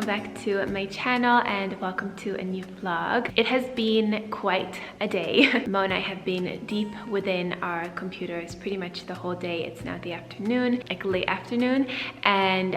welcome back to my channel and welcome to a new vlog. It has been quite a day. Mo and I have been deep within our computers pretty much the whole day. It's now the afternoon, like late afternoon, and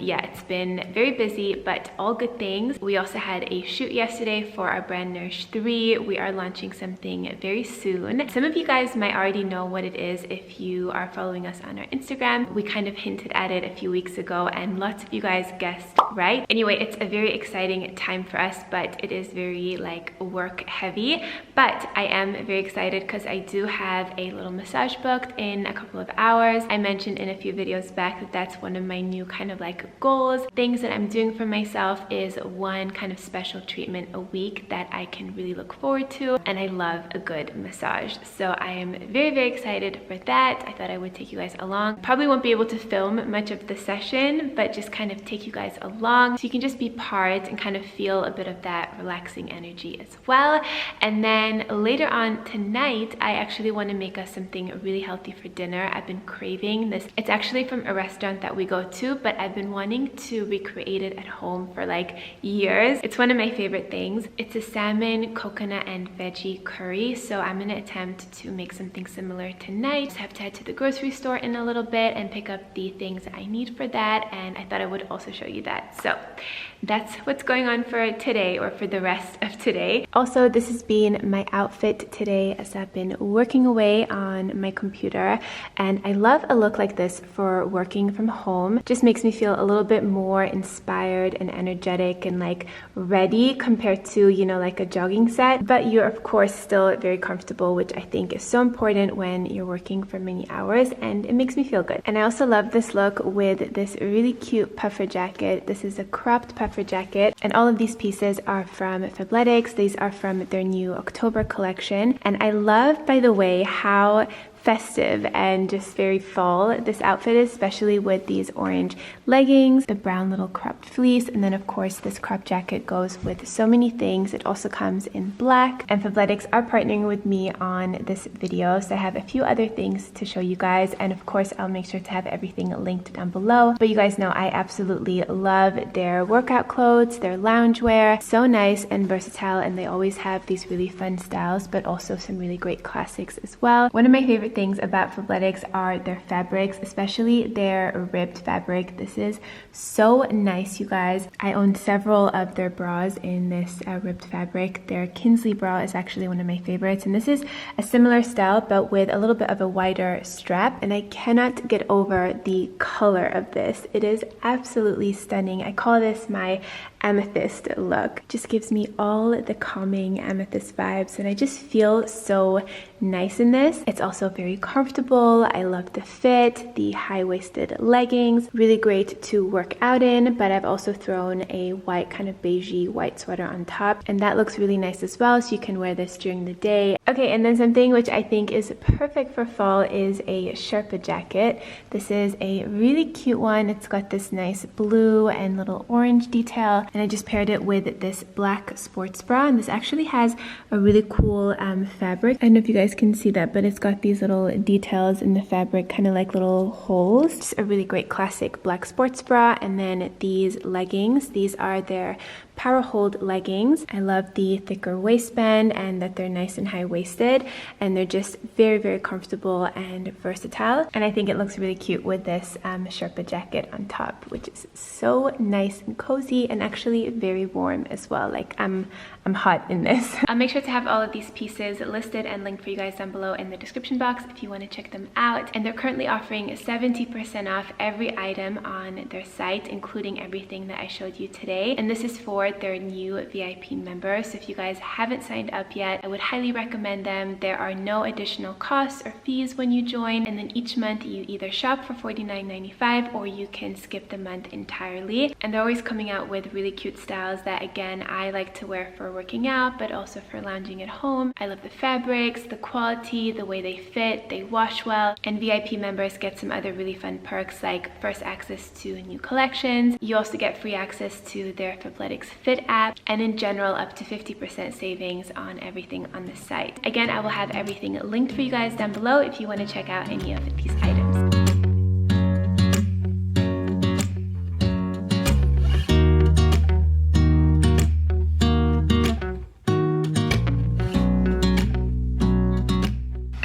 yeah, it's been very busy, but all good things. We also had a shoot yesterday for our brand Nourish 3. We are launching something very soon. Some of you guys might already know what it is if you are following us on our Instagram. We kind of hinted at it a few weeks ago and lots of you guys guessed right. Anyway, it's a very exciting time for us, but it is very like work heavy. But I am very excited because I do have a little massage booked in a couple of hours. I mentioned in a few videos back that that's one of my new kind of like goals. Things that I'm doing for myself is one kind of special treatment a week that I can really look forward to, and I love a good massage. So I am very, very excited for that. I thought I would take you guys along. Probably won't be able to film much of the session, but just kind of take you guys along so you can just be part and kind of feel a bit of that relaxing energy as well. And then later on tonight, I actually want to make us something really healthy for dinner. I've been craving this. It's actually from a restaurant that we go to, but I've been wanting to recreate it at home for like years. It's one of my favorite things. It's a salmon, coconut, and veggie curry. So I'm going to attempt to make something similar tonight. Just have to head to the grocery store in a little bit and pick up the things that I need for that, and I thought I would also show you that. So that's what's going on for today, or for the rest of today. Also, this has been my outfit today as I've been working away on my computer, and I love a look like this for working from home. Just makes me feel a little bit more inspired and energetic and like ready compared to, you know, like a jogging set, but you're of course still very comfortable, which I think is so important when you're working for many hours, and it makes me feel good. And I also love this look with this really cute puffer jacket. This is a cropped puffer jacket, and all of these pieces are from Fabletics. These are from their new October collection, and I love, by the way, how festive and just very fall this outfit is, especially with these orange leggings, the brown little cropped fleece, and then of course this crop jacket goes with so many things. It also comes in black, and Fabletics are partnering with me on this video, so I have a few other things to show you guys, and of course I'll make sure to have everything linked down below. But you guys know I absolutely love their workout clothes, their loungewear. So nice and versatile, and they always have these really fun styles, but also some really great classics as well. One of my favorite things about Fabletics are their fabrics, especially their ribbed fabric. This is so nice, you guys. I own several of their bras in this ribbed fabric. Their Kinsley bra is actually one of my favorites, and this is a similar style but with a little bit of a wider strap, and I cannot get over the color of this. It is absolutely stunning. I call this my amethyst look. Just gives me all the calming amethyst vibes, and I just feel so nice in this. It's also very comfortable. I love the fit, the high-waisted leggings, really great to work out in, but I've also thrown a white kind of beigey white sweater on top, and that looks really nice as well, so you can wear this during the day. Okay, and then something which I think is perfect for fall is a Sherpa jacket. This is a really cute one. It's got this nice blue and little orange detail, and I just paired it with this black sports bra, and this actually has a really cool fabric. I don't know if you guys can see that, but it's got these little details in the fabric, kind of like little holes. Just a really great classic black sports bra. And then these leggings, these are their Powerhold Leggings. I love the thicker waistband and that they're nice and high-waisted, and they're just very, very comfortable and versatile, and I think it looks really cute with this Sherpa jacket on top, which is so nice and cozy and actually very warm as well. Like I'm hot in this. I'll make sure to have all of these pieces listed and linked for you guys down below in the description box if you want to check them out. And they're currently offering 70% off every item on their site, including everything that I showed you today. And this is for their new VIP members. So if you guys haven't signed up yet, I would highly recommend them. There are no additional costs or fees when you join, and then each month you either shop for $49.95 or you can skip the month entirely. And they're always coming out with really cute styles that, again, I like to wear for working out, but also for lounging at home. I love the fabrics, the quality, the way they fit, they wash well, and VIP members get some other really fun perks like first access to new collections. You also get free access to their Fabletics Fit app, and in general up to 50% savings on everything on the site. Again, I will have everything linked for you guys down below if you want to check out any of these items.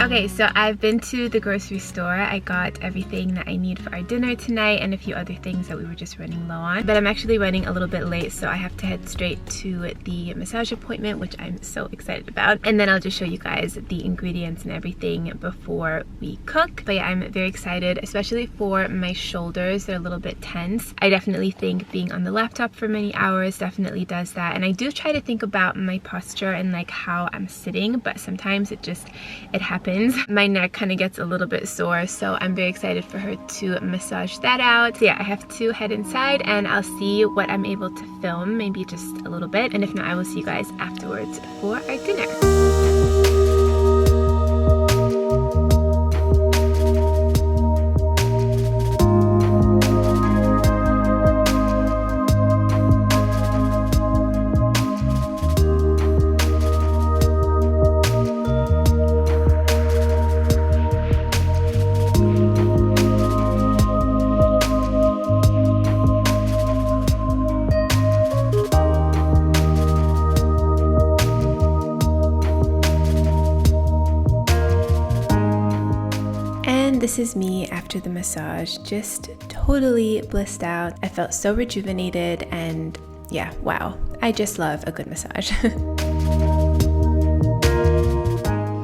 Okay, so I've been to the grocery store. I got everything that I need for our dinner tonight and a few other things that we were just running low on. But I'm actually running a little bit late, so I have to head straight to the massage appointment, which I'm so excited about. And then I'll just show you guys the ingredients and everything before we cook. But yeah, I'm very excited, especially for my shoulders. They're a little bit tense. I definitely think being on the laptop for many hours definitely does that. And I do try to think about my posture and like how I'm sitting, but sometimes it happens. My neck kind of gets a little bit sore, so I'm very excited for her to massage that out. So yeah, I have to head inside and I'll see what I'm able to film, maybe just a little bit, and if not, I will see you guys afterwards for our dinner. This is me after the massage, just totally blissed out. I felt so rejuvenated and yeah, wow, I just love a good massage.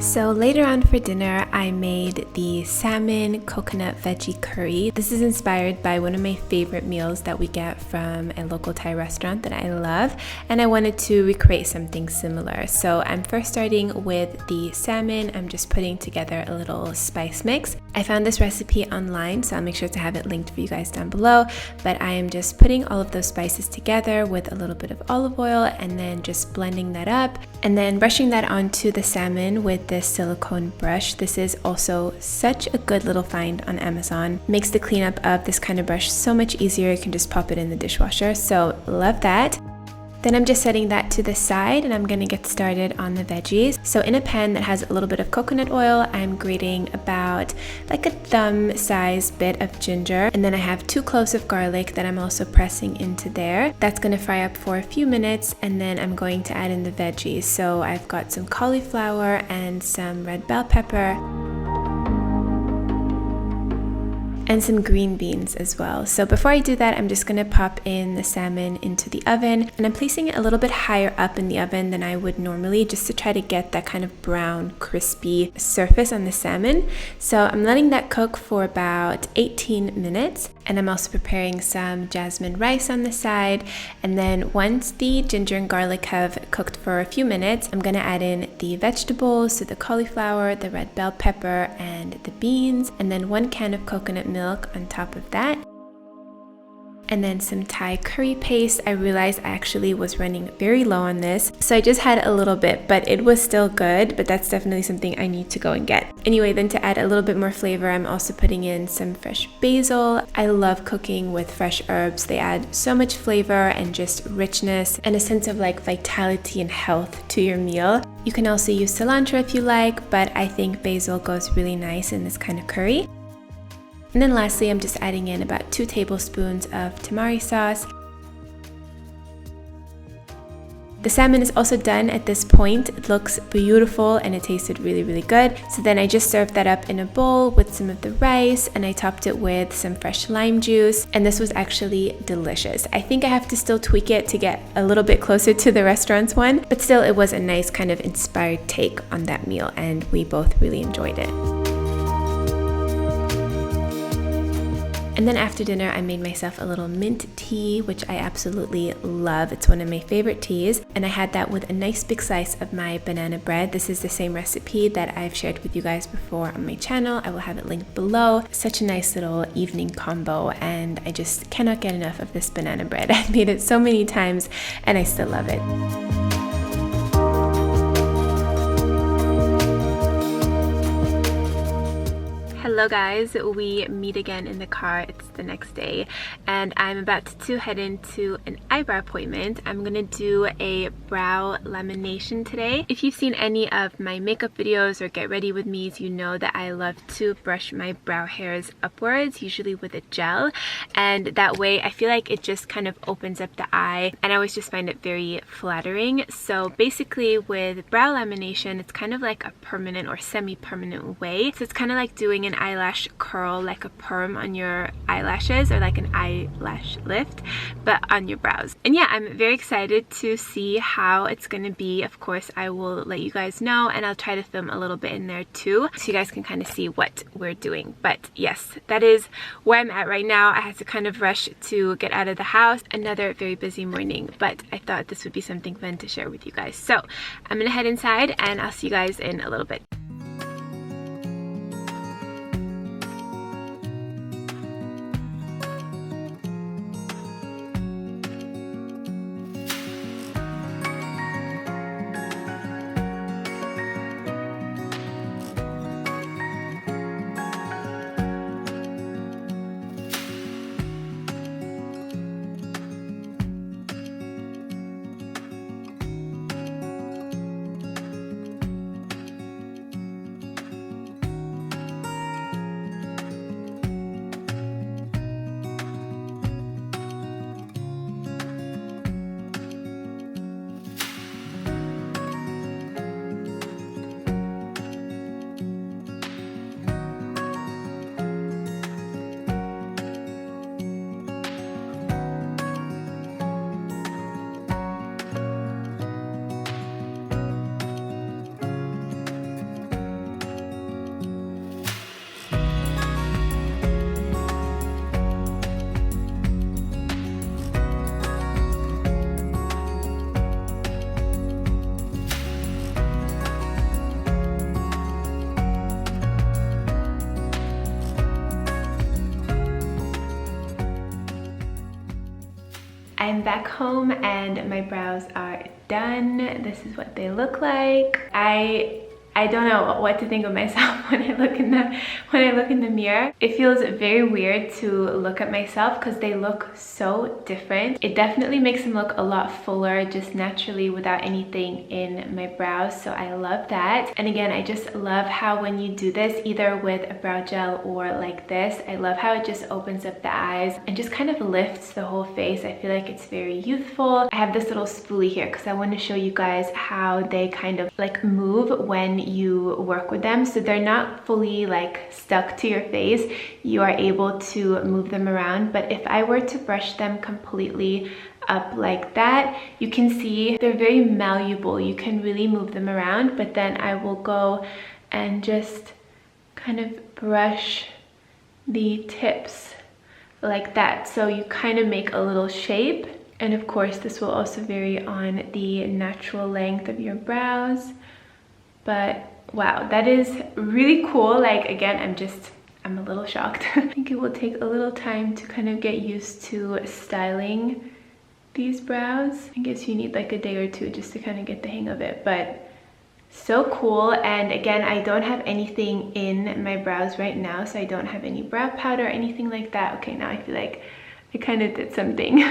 So later on for dinner, I made the salmon coconut veggie curry. This is inspired by one of my favorite meals that we get from a local Thai restaurant that I love, and I wanted to recreate something similar. So I'm first starting with the salmon. I'm just putting together a little spice mix. I found this recipe online, so I'll make sure to have it linked for you guys down below, but I am just putting all of those spices together with a little bit of olive oil and then just blending that up and then brushing that onto the salmon with this silicone brush. This is also such a good little find on Amazon. Makes the cleanup of this kind of brush so much easier. You can just pop it in the dishwasher, so love that. Then I'm just setting that to the side and I'm gonna get started on the veggies. So in a pan that has a little bit of coconut oil, I'm grating about like a thumb size bit of ginger. And then I have 2 cloves of garlic that I'm also pressing into there. That's gonna fry up for a few minutes and then I'm going to add in the veggies. So I've got some cauliflower and some red bell pepper, and some green beans as well. So before I do that, I'm just gonna pop in the salmon into the oven, and I'm placing it a little bit higher up in the oven than I would normally, just to try to get that kind of brown, crispy surface on the salmon. So I'm letting that cook for about 18 minutes, and I'm also preparing some jasmine rice on the side. And then once the ginger and garlic have cooked for a few minutes, I'm gonna add in the vegetables, so the cauliflower, the red bell pepper, and the beans, and then 1 can of coconut milk on top of that. And then some Thai curry paste. I realized I actually was running very low on this, so I just had a little bit, but it was still good, but that's definitely something I need to go and get. Anyway, then to add a little bit more flavor, I'm also putting in some fresh basil. I love cooking with fresh herbs. They add so much flavor and just richness and a sense of like vitality and health to your meal. You can also use cilantro if you like, but I think basil goes really nice in this kind of curry. And then lastly, I'm just adding in about 2 tablespoons of tamari sauce. The salmon is also done at this point. It looks beautiful and it tasted really, really good. So then I just served that up in a bowl with some of the rice, and I topped it with some fresh lime juice, and this was actually delicious. I think I have to still tweak it to get a little bit closer to the restaurant's one, but still it was a nice kind of inspired take on that meal, and we both really enjoyed it. And then after dinner, I made myself a little mint tea, which I absolutely love. It's one of my favorite teas. And I had that with a nice big slice of my banana bread. This is the same recipe that I've shared with you guys before on my channel. I will have it linked below. Such a nice little evening combo, and I just cannot get enough of this banana bread. I've made it so many times and I still love it. Hello guys, we meet again in the car. It's the next day and I'm about to head into an eyebrow appointment. I'm gonna do a brow lamination today. If you've seen any of my makeup videos or get ready with me's, you know that I love to brush my brow hairs upwards, usually with a gel, and that way I feel like it just kind of opens up the eye and I always just find it very flattering. So basically with brow lamination, it's kind of like a permanent or semi-permanent way. So it's kind of like doing an eyelash curl, like a perm on your eyelashes, or like an eyelash lift, but on your brows. And yeah, I'm very excited to see how it's gonna be. Of course, I will let you guys know, and I'll try to film a little bit in there too, so you guys can kind of see what we're doing. But yes, that is where I'm at right now. I had to kind of rush to get out of the house. Another very busy morning, but I thought this would be something fun to share with you guys. So I'm gonna head inside and I'll see you guys in a little bit. I'm back home and my brows are done. This is what they look like. I don't know what to think of myself when I look in the mirror. It feels very weird to look at myself because they look so different. It definitely makes them look a lot fuller just naturally without anything in my brows, so I love that. And again, I just love how when you do this either with a brow gel or like this, I love how it just opens up the eyes and just kind of lifts the whole face. I feel like it's very youthful. I have this little spoolie here because I want to show you guys how they kind of like move when you work with them, so they're not fully like stuck to your face. You are able to move them around, but if I were to brush them completely up like that, you can see they're very malleable. You can really move them around, but then I will go and just kind of brush the tips like that, so you kind of make a little shape. And of course this will also vary on the natural length of your brows. But wow, that is really cool. Like again, I'm a little shocked. I think it will take a little time to kind of get used to styling these brows. I guess you need like a day or two just to kind of get the hang of it, but so cool. And again, I don't have anything in my brows right now, so I don't have any brow powder or anything like that. Okay, now I feel like I kind of did something.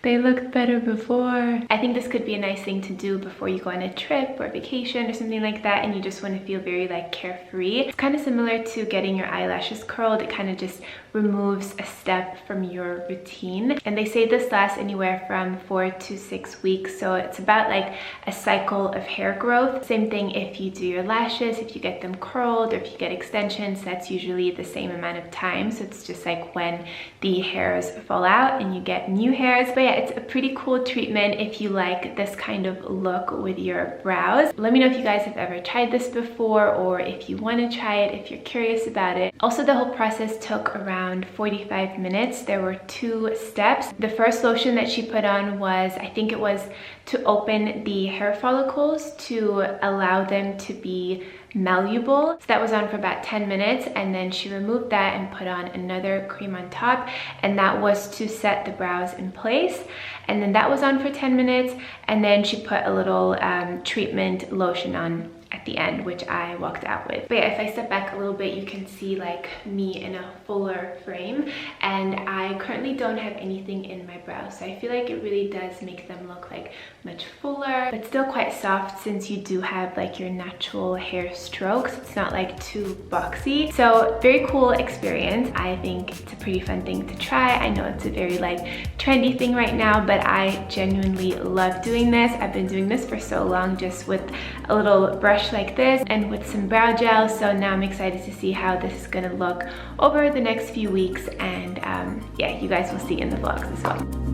They looked better before. I think this could be a nice thing to do before you go on a trip or vacation or something like that, and you just want to feel very like carefree. It's kind of similar to getting your eyelashes curled. It kind of just removes a step from your routine. And they say this lasts anywhere from 4 to 6 weeks, so it's about like a cycle of hair growth. Same thing if you do your lashes, if you get them curled or if you get extensions, that's usually the same amount of time. So it's just like when the hairs fall out and you get new hairs. But yeah, it's a pretty cool treatment if you like this kind of look with your brows. Let me know if you guys have ever tried this before, or if you want to try it, if you're curious about it. Also, the whole process took around 45 minutes. There were 2 steps. The first lotion that she put on was, I think it was to open the hair follicles to allow them to be malleable. So that was on for about 10 minutes, and then she removed that and put on another cream on top, and that was to set the brows in place. And then that was on for 10 minutes, and then she put a little treatment lotion on at the end, which I walked out with. But yeah, if I step back a little bit, you can see like me in a fuller frame, and I currently don't have anything in my brows, so I feel like it really does make them look like much fuller, but still quite soft since you do have like your natural hair strokes. It's not like too boxy. So very cool experience. I think it's a pretty fun thing to try. I know it's a very like trendy thing right now, but I genuinely love doing this. I've been doing this for so long just with a little brush like this and with some brow gel. So now I'm excited to see how this is gonna look over the next few weeks, and yeah, you guys will see in the vlogs as well.